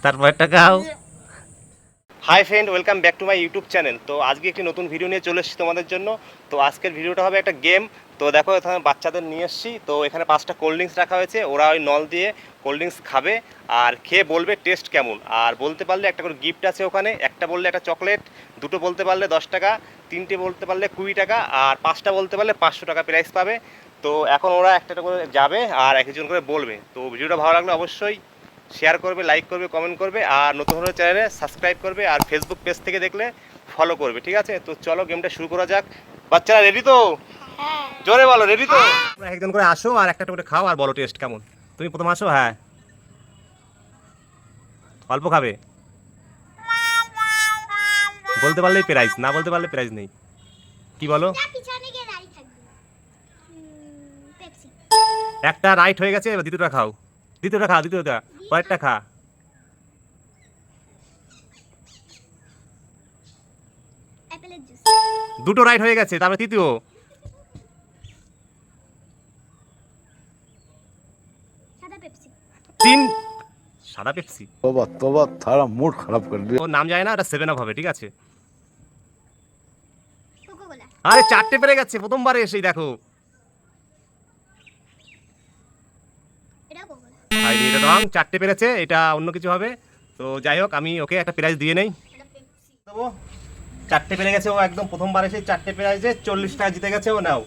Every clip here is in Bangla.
তারপর একটা খাও। Hi friend, welcome back to my YouTube channel. তো আজকে একটি নতুন ভিডিও নিয়ে চলে এসেছি তোমাদের জন্য। তো আজকের ভিডিওটা হবে একটা গেম। তো দেখো এখানে বাচ্চাদের নিয়ে এসেছি। তো এখানে 5টা কোল্ড ড্রিঙ্কস রাখা হয়েছে, ওরা ওই নল দিয়ে কোল্ড ড্রিঙ্কস খাবে আর খেয়ে বলবে টেস্ট কেমন। আর বলতে পারলে একটা করে গিফট আছে ওখানে, একটা বললে একটা চকলেট, দুটো বলতে পারলে 10 টাকা, তিনটে বলতে পারলে 20 টাকা, আর 5টা বলতে পারলে 500 টাকা প্রাইস পাবে। তো এখন ওরা একটা করে যাবে আর একজন করে বলবে। তো ভিডিওটা ভালো লাগলে অবশ্যই শেয়ার করবে, লাইক করবে, কমেন্ট করবে, আর নতুন হলে চ্যানেলে সাবস্ক্রাইব করবে, আর ফেসবুক পেজ থেকে দেখলে ফলো করবে। ঠিক আছে, তো চলো গেমটা শুরু করা যাক। বাচ্চারা রেডি তো? জোরে বলো, রেডি তো? একজন করে আসো আর একটা করে খাও আর বলো টেস্ট কেমন। তুমি প্রথম আসো। হ্যাঁ, অল্প খাবে, বলতে পারলেই প্রাইজ, না বলতে পারলে প্রাইজ নেই। কি বলো? একটা রাইট হয়ে গেছে, এবার দ্বিতীয়টা খাও। দ্বিতীয়টা খা, দ্বিতীয়টা, কয়েকটা খা। দুটো রাইট হয়ে গেছে, তারপরে তৃতীয়। তিন সাদা পেপসি। तोबा तोबा थारा मूड खराब कर दिया। ওর নাম যায় না, ওটা 7 আপ হবে। ঠিক আছে, আরে 4টে পেরে গেছে প্রথমবারে এসেই। দেখো এটা রং, 4টে পেরেছে, এটা অন্য কিছু হবে। তো যাই হোক, আমি ওকে একটা প্রাইজ দিয়ে নেই। দেবো, 4টে পেরে গেছে ও, একদম প্রথমবার এসে 4টে প্রাইজে 40 টাকা জিতে গেছে ও। নাও,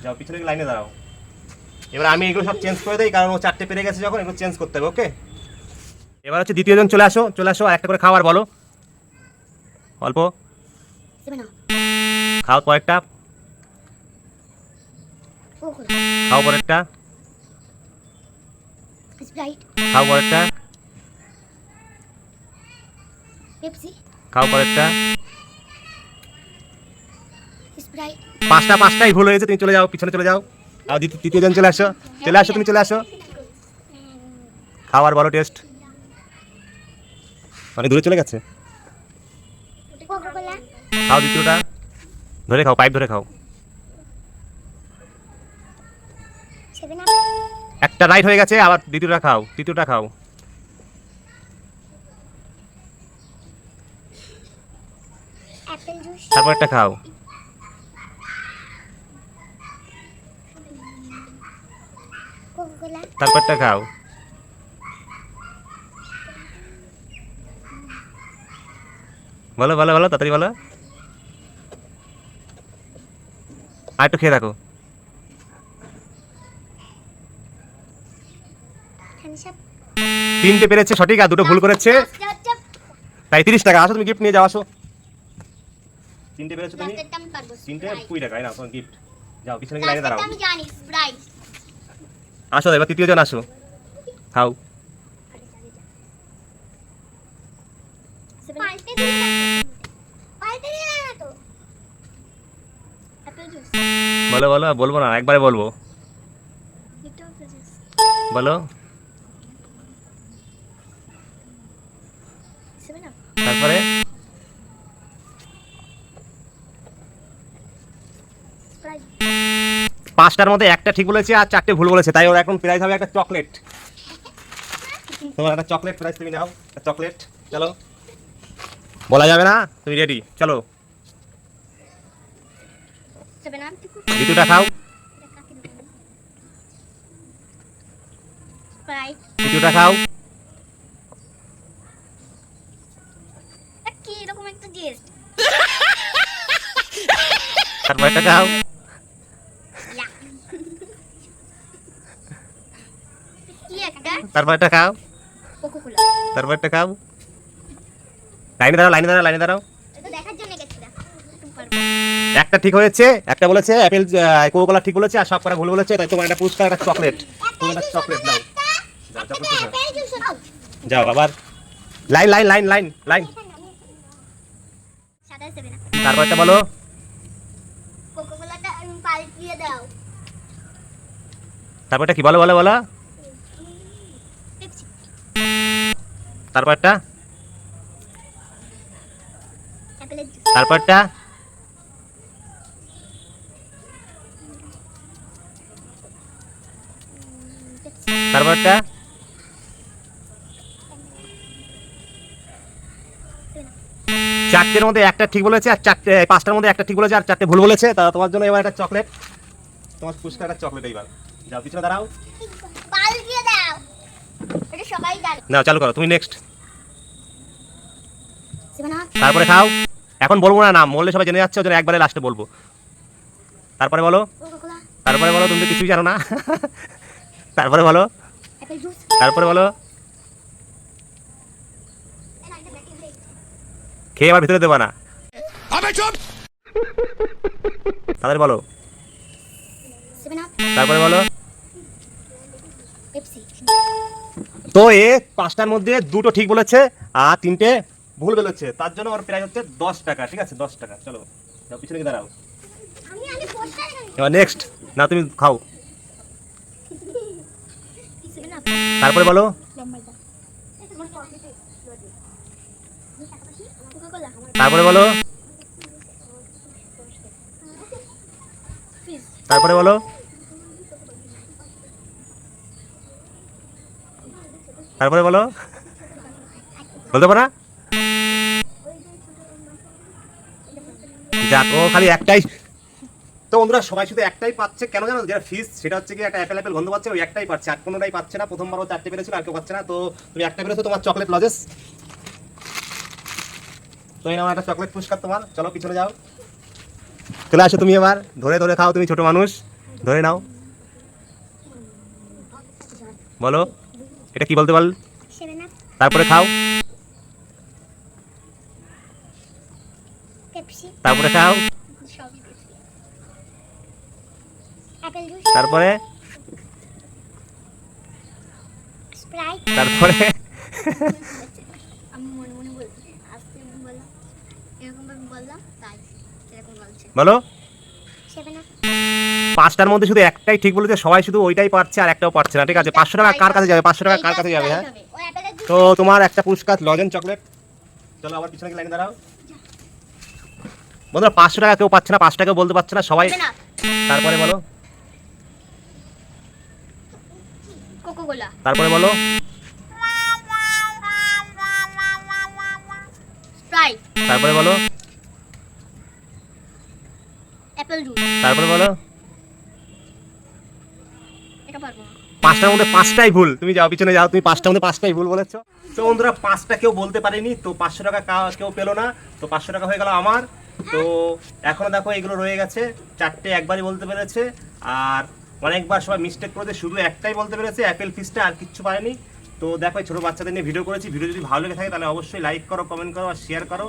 যাও পিছনে লাইনে দাঁড়াও। এবার আমি এগুলো সব চেঞ্জ করে দিই, কারণ ও 4টে পেরে গেছে যখন, এগুলো চেঞ্জ করতে হবে। ওকে, এবার হচ্ছে দ্বিতীয়জন চলে আসো, চলে আসো, আর একটা করে খাবার বলো। অল্প খাও, কয়েকটা খাও, পরেরটা খাও, পরেরটা খাও, পরেরটা। 5টাই ভুল হয়েছে, তুমি চলে যাও, পিছনে চলে যাও। আর তৃতীয়জন চলে আসো, চলে আসো, তুমি চলে আসো। খাও আর বলো টেস্ট। অনেক দূরে চলে গেছে। খাও দ্বিতীয়টা, ধরে খাও, পাইপ ধরে খাও। একটা রাইট হয়ে গেছে, আবার দ্বিতীয়টা খাও, তৃতীয়টা খাও। তারপর একটা খাও। তারপরটা খাও। বলো বলো বলো, তাড়াতাড়ি বলো। আর একটু খেয়ে দেখো। তিনটে পেরেছে সঠিক, আর দুটো ভুল করেছে, তাই 30 টাকা। আসো, তুমি গিফট নিয়ে যাও, আসো। তিনটে পেরেছো তুমি, তিনটে 20 টাকা, না তোমার গিফট। যাও পিছনে গিয়ে লাইনে দাঁড়াও। আসো, এবার তৃতীয়জন আসো, খাও। বলো বলো, বলবো না, একবারে বলবো। বলো। তারপরে 5টার মধ্যে একটা ঠিক বলেছে আর 4টে ভুল বলেছে, তাই ওর এখন প্রাইজ হবে একটা চকলেট। তোমার একটা চকলেট প্রাইজ, তুমি নাও একটা চকলেট। চলো, বলা যাবে না, তুমি রেডি? চলো, দ্বিতীয়টা খাও, তৃতীয়টা খাও। তারপর একটা খাও। তারপর একটা খাও। তারপর একটা খাও। লাইনে দাঁড়াও, লাইনে দাঁড়াও, লাইনে দাঁড়াও। একটা ঠিক হয়েছে, একটা বলেছে অ্যাপেল কোকোকোলা ঠিক বলেছে, আর সব কটা ভুল বলেছে, তাই তোমার একটা পুরস্কার, একটা চকলেট। তুমি একটা চকলেট দাও, যাও চকলেট দাও। যাও আবার line line line line line. তারপর একটা বলো। তারপরটা কি বলো বলো বলো। তারপরটা, তারপরটা, তারপরটা, চারটের মধ্যে একটা ঠিক বলেছে আর চারটে পাঁচটার মধ্যে একটা ঠিক বলেছে আর চারটে ভুল বলেছে, তা তোমার জন্য এবার একটা চকলেট, তোমার পুরস্কার একটা চকলেট। এইবার যাও পিছনে দাঁড়াও, পাল দিয়ে দাও, এটা সবাই জানে। নাও চালু করো, তুমি নেক্সট। সেভেন আপ, তারপরে খাও। এখন বলবো না নাম, বললে সবাই জেনে যাচ্ছে, ওই জন্য একবারে লাস্টে বলবো। তারপরে বলো, কোকা-কোলা, তারপরে বলো, তুমি তো কিছুই জানো না। তারপরে বলো, অ্যাপেল জুস, তারপরে বলো, খেয়ে আবার ভিতরে দেবা না। তাদের বলো, সেভেন আপ, তারপরে বলো। পেপসি। তো এ পাঁচটার মধ্যে দুটো ঠিক বলেছে আর তিনটে ভুল বলেছে, তার জন্য ওর প্রাইস হচ্ছে 10 টাকা। ঠিক আছে, 10 টাকা। চলো যাও পিছনে গিয়ে দাঁড়াও। আমি পোস্টার জানি। এবার নেক্সট, না তুমি খাও। সেভেন আপ, তারপরে বলো, লম্বা দাও। কোকা-কোলা, তারপরে বলো, ফিজ, তারপরে বলো, তারপরে বলো। বলতে পারো না? যাক, ও খালি একটাই। তো বন্ধুরা সবাই শুধু একটাই পাচ্ছে, কেন জানো? যেটা ফিস সেটা হচ্ছে কি একটা অ্যাপেল গন্ধ পাচ্ছে, ওই একটাই পাচ্ছে, আর কোনোটাই পাচ্ছে না। প্রথমবারও চারটে পেরেছিল, আর কেউ পাচ্ছে না। তো তুমি একটা পেরেছো, তোমার চকলেট লজেস। তো এই নাও একটা চকলেট পুরস্কার তোমার। চলো পিছনে যাও, চলে আসো তুমি এবার। ধরে ধরে খাও, তুমি ছোট মানুষ, ধরে নাও। বলো এটা কি বলতে পারল? সেভেন আপ, তারপরে খাও, পেপসি, তারপরে খাও, সবই পেপসি, অ্যাপেল জুস, তারপরে, স্প্রাইট। তারপরে আমি মনে মনে বলছি, আস্তে বললাম, এরকম ভাবে বললাম, তাই এরকম বলছে। বলো। সেভেন আপ, পাঁচটার মধ্যে শুধু একটাই ঠিক বলেছে, সবাই শুধু ওইটাই পারছে আর একটাও পারছে না। ঠিক আছে, 500 টাকা কার কাছে যাবে? 500 টাকা কার কাছে যাবে? হ্যাঁ, ওই অ্যাপেলের জুস। তো তোমার একটা পুরস্কার লজেন চকলেট। চলো আবার পিছনে লাইনে দাঁড়াও। বন্ধুরা 500 টাকা কেউ পাচ্ছে না, 5 টাকাও বলতে পারছে না সবাই। সেভেন আপ, তারপরে বলো, কোকা-কোলা, তারপরে বলো, স্প্রাইট, তারপরে বলো, অ্যাপেল জুস। তারপরে বলো। এটা পারবো না। পাঁচটার মধ্যে পাঁচটাই ভুল। তুমি যাও পিছনে যাও, তুমি পাঁচটার মধ্যে পাঁচটাই ভুল বলেছো। তো বন্ধুরা পাঁচটা কেউ বলতে পারেনি, তো 500 টাকা কেউ পেলো না। তো 500 টাকা হয়ে গেল আমার। তো এখনো দেখো এগুলো রয়ে গেছে, চারটে একবারই বলতে পেরেছে, আর অনেকবার সবাই মিস্টেক করেছে, শুধু একটাই বলতে পেরেছে অ্যাপেল ফিসটা, আর কিচ্ছু পারেনি। তো দেখো এই ছোটো বাচ্চাদের নিয়ে ভিডিও করেছি। ভিডিও যদি ভালো লেগে থাকে তাহলে অবশ্যই লাইক করো, কমেন্ট করো আর শেয়ার করো,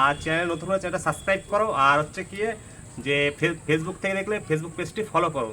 আর চ্যানেল নতুন হলে চ্যানেলটা সাবস্ক্রাইব করো, আর হচ্ছে কি যে ফেসবুক থেকে দেখলে ফেসবুক পেজটি ফলো করো।